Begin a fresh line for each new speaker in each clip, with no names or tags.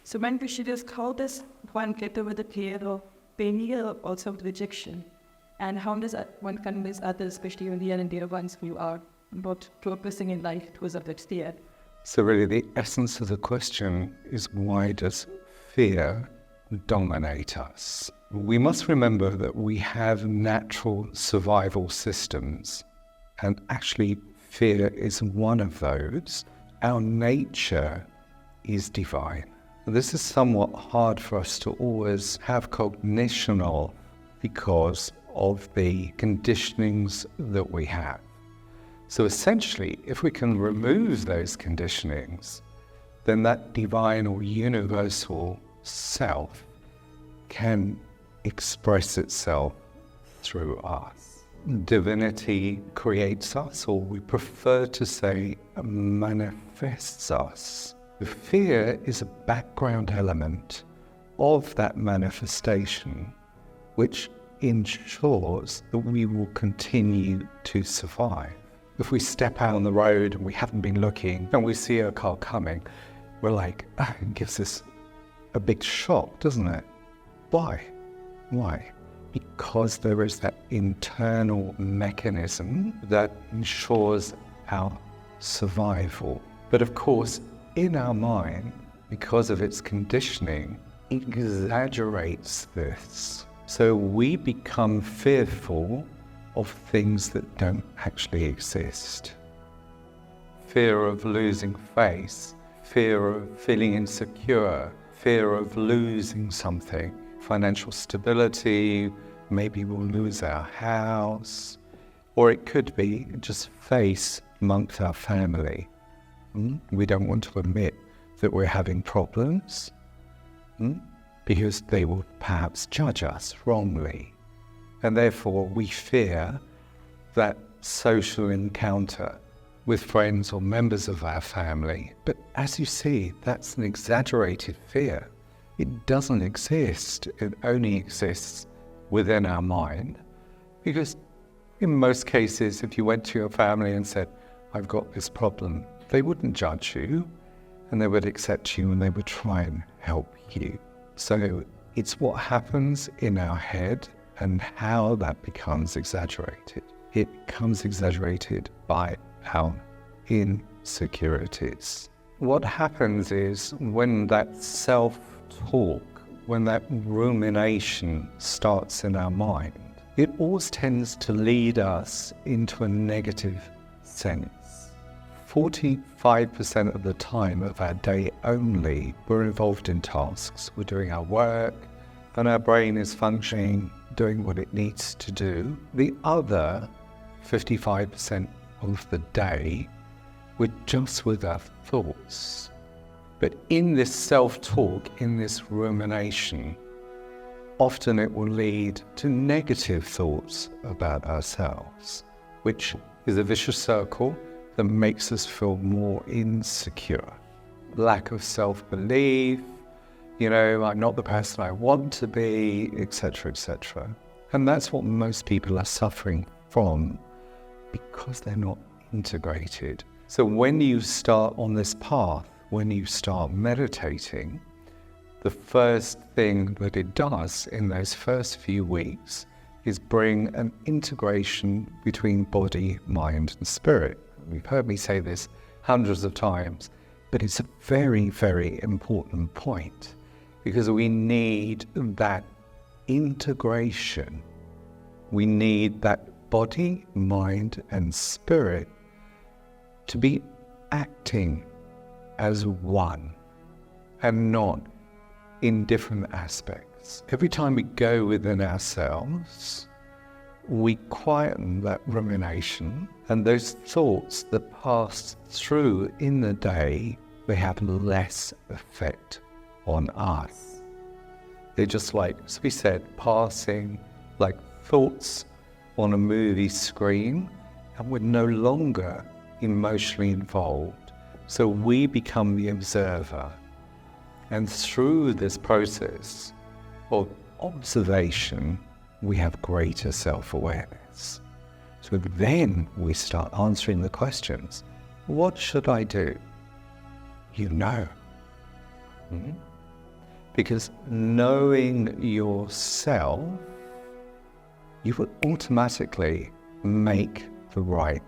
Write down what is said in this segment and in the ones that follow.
So when we should just, how does one get over the fear of failure or also rejection? And how does one convince others, especially when near and dear ones who are not progressing in life because of that fear?
So really the essence of the question is, why does fear dominate us? We must remember that we have natural survival systems, and actually fear is one of those. Our nature is divine. This is somewhat hard for us to always have cognition of because of the conditionings that we have. So essentially, if we can remove those conditionings, then that divine or universal self can express itself through us. Divinity creates us, or we prefer to say manifests us. The fear is a background element of that manifestation, which ensures that we will continue to survive. If we step out on the road and we haven't been looking and we see a car coming, we're like, it gives us a big shock, doesn't it? Why? Because there is that internal mechanism that ensures our survival. But of course, in our mind, because of its conditioning, it exaggerates this. So we become fearful of things that don't actually exist. Fear of losing face, fear of feeling insecure, fear of losing something, financial stability, maybe we'll lose our house, or it could be just face amongst our family. We don't want to admit that we're having problems because they will perhaps judge us wrongly. And therefore we fear that social encounter with friends or members of our family. But as you see, that's an exaggerated fear. It doesn't exist. It only exists within our mind. Because in most cases, if you went to your family and said, I've got this problem, they wouldn't judge you, and they would accept you, and they would try and help you. So it's what happens in our head and how that becomes exaggerated. It becomes exaggerated by our insecurities. What happens is when that self-talk, when that rumination starts in our mind, it always tends to lead us into a negative sense. 45% of the time of our day only, we're involved in tasks. We're doing our work, and our brain is functioning, doing what it needs to do. The other 55% of the day, we're just with our thoughts. But in this self-talk, in this rumination, often it will lead to negative thoughts about ourselves, which is a vicious circle that makes us feel more insecure. Lack of self-belief, I'm not the person I want to be, etc., etc. And that's what most people are suffering from because they're not integrated. So when you start on this path, when you start meditating, the first thing that it does in those first few weeks is bring an integration between body, mind, and spirit. You've heard me say this hundreds of times, but it's a very, very important point because we need that integration. We need that body, mind, and spirit to be acting as one and not in different aspects. Every time we go within ourselves, we quieten that rumination, and those thoughts that pass through in the day, they have less effect on us. They're just like, as we said, passing like thoughts on a movie screen, and we're no longer emotionally involved. So we become the observer. And through this process of observation, we have greater self-awareness. So then we start answering the questions. What should I do? Because knowing yourself, you will automatically make the right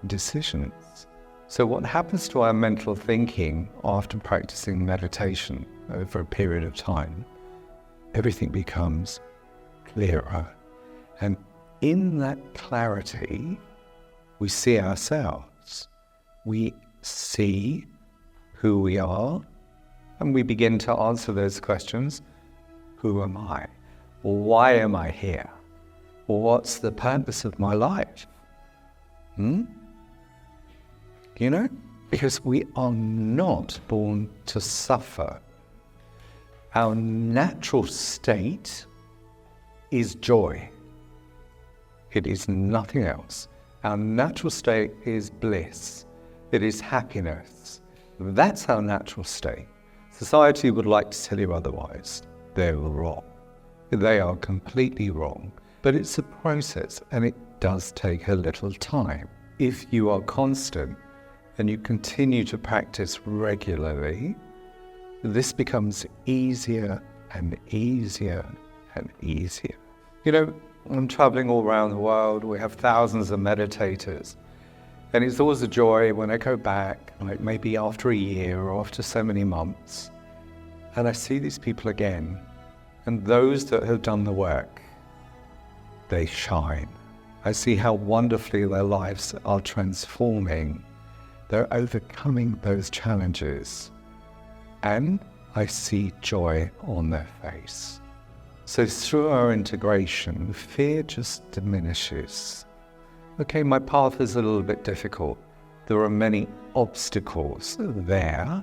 decisions. So what happens to our mental thinking after practicing meditation over a period of time, everything becomes clearer. And in that clarity, we see ourselves. We see who we are, and we begin to answer those questions. Who am I? Why am I here? What's the purpose of my life? You know? Because we are not born to suffer. Our natural state is joy. It is nothing else. Our natural state is bliss. It is happiness. That's our natural state. Society would like to tell you otherwise. They're wrong. They are completely wrong. But it's a process, and it does take a little time. If you are constant and you continue to practice regularly, this becomes easier and easier and easier. You know, I'm traveling all around the world. We have thousands of meditators. And it's always a joy when I go back, like maybe after a year or after so many months, and I see these people again. And those that have done the work, they shine. I see how wonderfully their lives are transforming. They're overcoming those challenges. And I see joy on their face. So through our integration, fear just diminishes. Okay, my path is a little bit difficult. There are many obstacles there.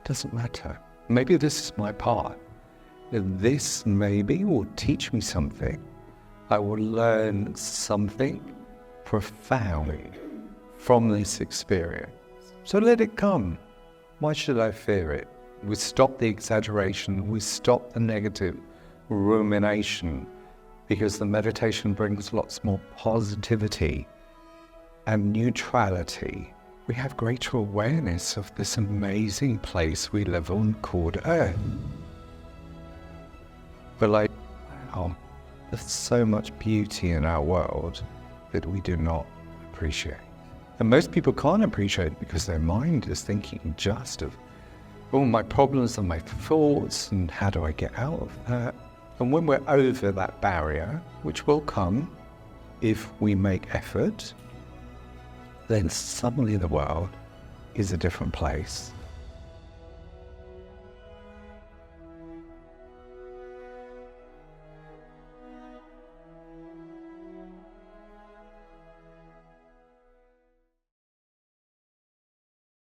Doesn't matter. Maybe this is my path. This maybe will teach me something. I will learn something profound from this experience. So let it come. Why should I fear it? We stop the exaggeration. We stop the negative rumination, because the meditation brings lots more positivity and neutrality. We have greater awareness of this amazing place we live on called Earth. We're like, wow, there's so much beauty in our world that we do not appreciate. And most people can't appreciate it because their mind is thinking just of all my problems and my thoughts and how do I get out of that. And when we're over that barrier, which will come if we make effort, then suddenly the world is a different place.